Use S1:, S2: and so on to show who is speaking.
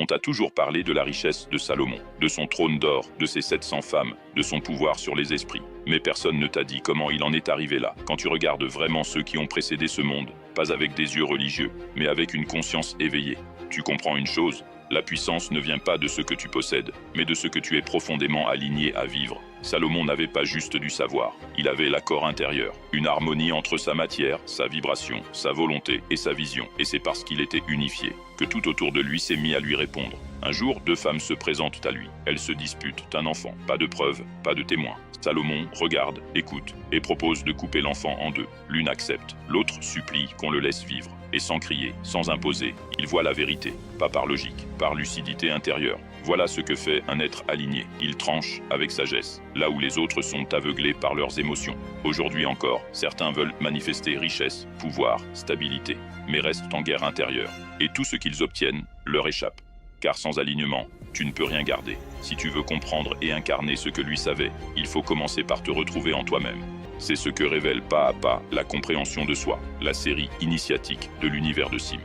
S1: t'a toujours parlé de la richesse de Salomon, de son trône d'or, de ses 700 femmes, de son pouvoir sur les esprits. Mais personne ne t'a dit comment il en est arrivé là. Quand tu regardes vraiment ceux qui ont précédé ce monde, pas avec des yeux religieux, mais avec une conscience éveillée, tu comprends une chose, la puissance ne vient pas de ce que tu possèdes, mais de ce que tu es profondément aligné à vivre. Salomon n'avait pas juste du savoir, il avait l'accord intérieur, une harmonie entre sa matière, sa vibration, sa volonté et sa vision. Et c'est parce qu'il était unifié que tout autour de lui s'est mis à lui répondre. Un jour, 2 femmes se présentent à lui. Elles se disputent un enfant. Pas de preuves, pas de témoins. Salomon regarde, écoute et propose de couper l'enfant en 2. L'une accepte, l'autre supplie qu'on le laisse vivre. Et sans crier, sans imposer, il voit la vérité, pas par logique, par lucidité intérieure. Voilà ce que fait un être aligné. Il tranche avec sagesse, là où les autres sont aveuglés par leurs émotions. Aujourd'hui encore, certains veulent manifester richesse, pouvoir, stabilité, mais restent en guerre intérieure. Et tout ce qu'ils obtiennent leur échappe. Car sans alignement, tu ne peux rien garder. Si tu veux comprendre et incarner ce que lui savait, il faut commencer par te retrouver en toi-même. C'est ce que révèle pas à pas la compréhension de soi, la série initiatique de l'univers de Sim.